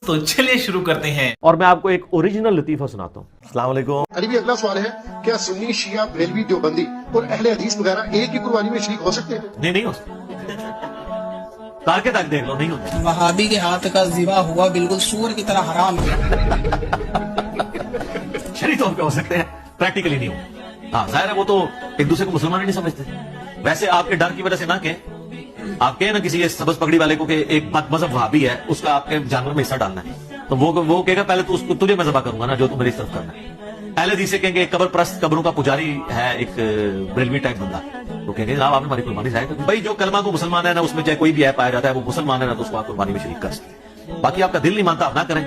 तो चलिए शुरू करते हैं। और मैं आपको एक ओरिजिनल लतीफा सुनाता हूँ। अस्सलाम वालेकुम। अली भी अगला सवाल है, क्या सुन्नी, शिया, बरेलवी, देवबंदी और अहले हदीस वगैरह एक ही कुर्बानी में शरीक हो सकते हैं? नहीं हो सकता। ताके तक देख लो, नहीं होता। वहाबी के हाथ का ज़िबा हुआ बिल्कुल सूर की तरह हराम है। शरीक तौर पे हो सकते हैं, प्रैक्टिकली नहीं हो। हाँ जाहिर है, वो तो एक दूसरे को मुसलमान ही नहीं समझते। वैसे आपके डर की वजह से ना के आप कहे ना किसी ये सबज पगड़ी वाले को कि एक मजहब वहाबी है, उसका आपके जानवर में हिस्सा डालना है, तो वो कहेगा पहले तो उसको तुझे मैं ज़बा करूंगा ना, जो तू मेरी तरफ करना है। अहले हदीस से कहेंगे कब्र परस्त, कब्रों का पुजारी है एक बरेलवी टाइप बंदा, तो कहेंगे आप हमारी कुर्बानी जाएगा। भाई जो कलमा को मुसलमान है ना, उसमें चाहे कोई भी है पाया जाता है, वो मुसलमान है ना, तो उसको आप कुर्बानी में शरीक कर सकते हैं। बाकी आपका दिल नहीं मानता, आप ना करें,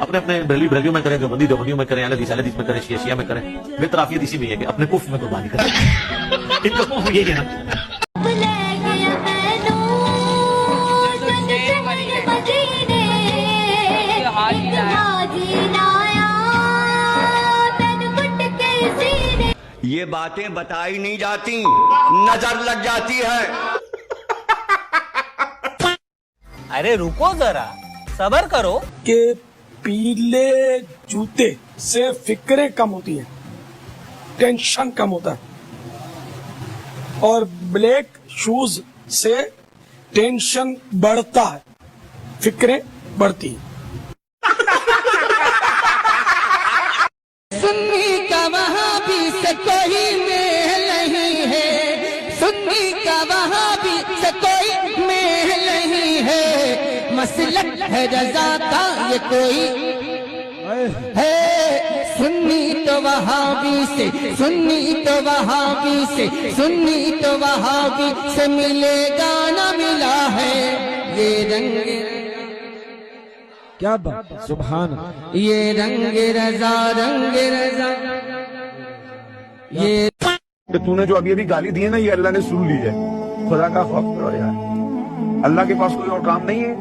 अपने अपने बरेलवियों में करें, देवबंदियों में करें, अहले हदीस में करें, शिया में करें। बेतराफियत इसी में है कि अपने कुफ्र में कुर्बानी करें। इनका कुफ्र यही है ना। ये बातें बताई नहीं जाती, नजर लग जाती है। अरे रुको जरा, सबर करो। कि पीले जूते से फिक्रें कम होती है, टेंशन कम होता है, और ब्लैक शूज से टेंशन बढ़ता है, फिक्रें बढ़ती है। सुन्नी का वहाबी से कोई मेल नहीं है, सुन्नी का वहाबी से कोई मेल नहीं है, मसलक है रज़ा का ये कोई है। सुन्नी तो वहाबी से, सुन्नी तो वहाबी से, सुन्नी तो वहाबी से मिलेगा ना मिला है ये रंग। क्या बात, सुभान। ये रंग रज़ा, रंग रज़ा, ये कि तूने जो अभी गाली दी है ना, ये अल्लाह ने सुन ली है। खुदा का खौफ करो यार, अल्लाह के पास कोई और काम नहीं है,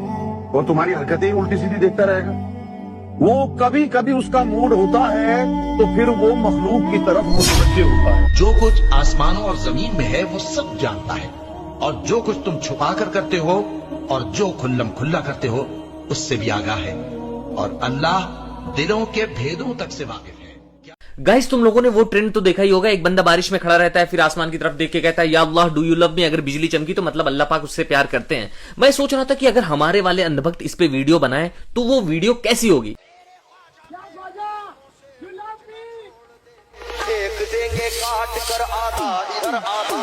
और तुम्हारी हरकतें ही उल्टी सीधी देखता रहेगा। वो कभी कभी उसका मूड होता है तो फिर वो मखलूक की तरफ मुतवज्जे होता है। जो कुछ आसमानों और जमीन में है वो सब जानता है, और जो कुछ तुम छुपा कर करते हो और जो खुल्लम खुल्ला करते हो उससे भी आगाह है, और अल्लाह दिलों के भेदों तक से वाकिफ है। गाइस, तुम लोगों ने वो ट्रेंड तो देखा ही होगा, एक बंदा बारिश में खड़ा रहता है, फिर आसमान की तरफ देख के कहता है या अल्लाह डू यू लव मी। अगर बिजली चमकी तो मतलब अल्लाह पाक उससे प्यार करते हैं। मैं सोच रहा था कि अगर हमारे वाले अंधभक्त इस पे वीडियो बनाए तो वो वीडियो कैसी होगी। देंगे काट कर आधा इधर आधा।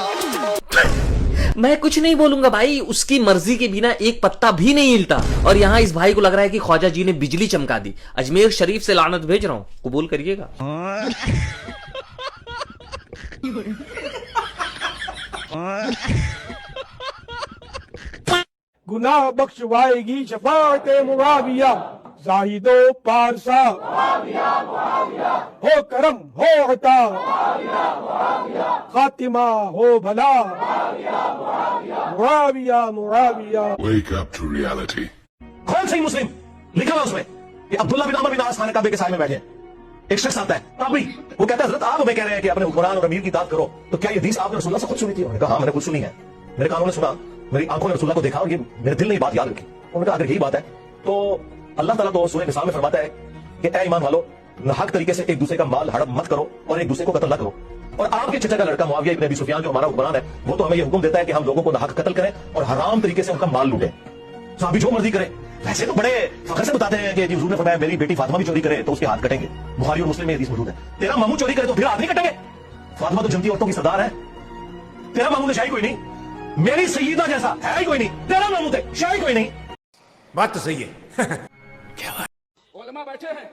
मैं कुछ नहीं बोलूंगा भाई, उसकी मर्जी के बिना एक पत्ता भी नहीं हिलता। और यहां इस भाई को लग रहा है कि ख्वाजा जी ने बिजली चमका दी। अजमेर शरीफ से लानत भेज रहा हूं, कबूल करिएगा। गुनाह बख्शवाएगी शफाअते मुआविया, जाहिदो पारसा हो करम हो अता, खातिमा हो भला, Muawiya Muawiya. Wake up to reality. कौन सही मुस्लिम लिखा हुआ उसमें कि अब्दुल्ला बिन अमर बिन आस खाने काबे के साए में बैठे। एक शख्स आता है ताबी, वो कहता है हज़रत आप हमें कह रहे हैं कि अपने हुक्मरान और अमीर की इताअत करो, तो क्या ये हदीस आपने रसूलुल्लाह से खुद सुनी थी? उन्होंने कहा हाँ मैंने खुद सुनी है, मेरे कानों ने सुना, मेरी आंखों ने रसूलुल्लाह को देखा, और ये मेरे दिल ने ये बात याद रखी। उन्होंने कहा अगर यही बात है तो अल्लाह ताला तो सूरह निसा में फरमाता है कि ऐ ईमान वालो, नाहक तरीके से एक दूसरे का माल हड़प मत करो और एक दूसरे को कत्ल न करो। और आपके चचा का लड़का मुआविया इब्न अबी सुफियान जो हमारा हुक्मरान है, वो तो हमें ये हुक्म देता है कि हम लोगों को नाहक कत्ल करें और हराम तरीके से उनका माल लूटें। तो अभी जो मर्जी करें। वैसे तो बड़े फख्र से बताते हैं कि हुजूर ने फरमाया मेरी बेटी फातिमा भी चोरी करे तो उसके हाथ कटेंगे। बुखारी और मुस्लिम में हदीस मौजूद है। तेरा मामू चोरी करे तो फिर हाथ नहीं कटेंगे? फातिमा तो जन्नती औरतों की सरदार है, तेरा मामू तो शाही कोई नहीं। मेरी सईदा जैसा है ही कोई नहीं, तेरा मामू थे शाही कोई नहीं। बात तो सही है। उलमा बैठे हैं,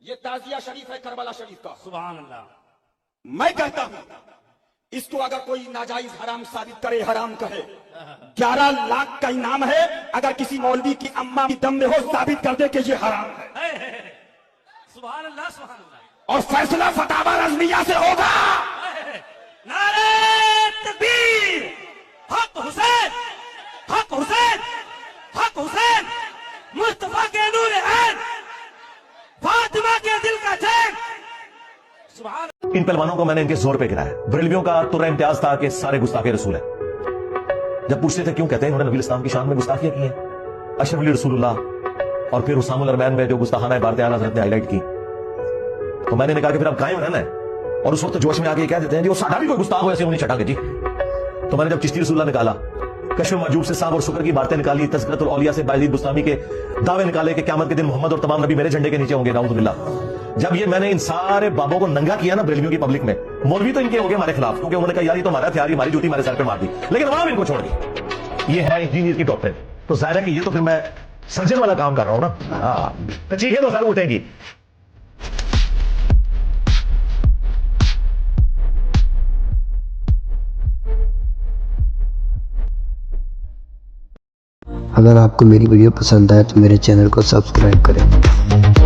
ये ताजिया शरीफ है करबला शरीफ का। सुभान अल्लाह। मैं कहता हूं इसको अगर कोई नाजायज हराम साबित करे, हराम कहे, 11 लाख का इनाम है। अगर किसी मौलवी की अम्मा की दम में हो साबित कर दे कि ये हराम है। सुभान अल्लाह, सुभान अल्लाह। और फैसला फतावा रज़विया से होगा। नारे तकबीर, हक हुसैन, हक हुसैन, हक हुसैन, मुस्तफा के नूर ऐन, फातिमा के दिल का चैन। इन पहलवानों को मैंने इनके जोर पे गिराया। बरेलवियों का तुर्रा इम्तियाज था कि सारे गुस्ताखे रसूल है। जब पूछते थे क्यों, कहते हैं उन्होंने नबी इस्लाम की शान में गुस्ताखियां की हैं। अशरफ अली रसूलुल्लाह और फिर उसामुल अरमैन में जो गुस्ताखाना इबारतें आला हज़रत ने हाईलाइट की, तो मैंने कहा कि फिर अब कायम रहना है। और उस वक्त जोश में आके कह देते हैं जी वो साडा भी कोई गुस्ताख हो ऐसे उन्हें छटांगे जी। तो मैंने जब चिश्ती रसूलुल्लाह निकाला, कश्फ मजूब से सांब और शुक्र की बातें निकाली, तज़किरतुल औलिया से बायजीद बुस्तामी के दावे निकाले कि क़यामत के दिन मोहम्मद और तमाम नबी मेरे झंडे के नीचे होंगे, नाउज़ुबिल्लाह। जब ये मैंने इन सारे बाबों को नंगा किया ना बरेलवियों की पब्लिक में, मौलवी तो इनके हो गए हमारे खिलाफ, क्योंकि उन्होंने कहा यार ये तो हमारा हथियार, हमारी जूती हमारे सर पे मार दी, लेकिन अवाम इनको छोड़ दी। ये है इंजीनियर की डॉक्टर, तो जाहिर है कि ये तो फिर मैं सर्जन वाला काम कर रहा हूं ना। हाँ, तो चीखें तो सारे उठेंगी। अगर आपको मेरी वीडियो पसंद आए तो मेरे चैनल को सब्सक्राइब करें।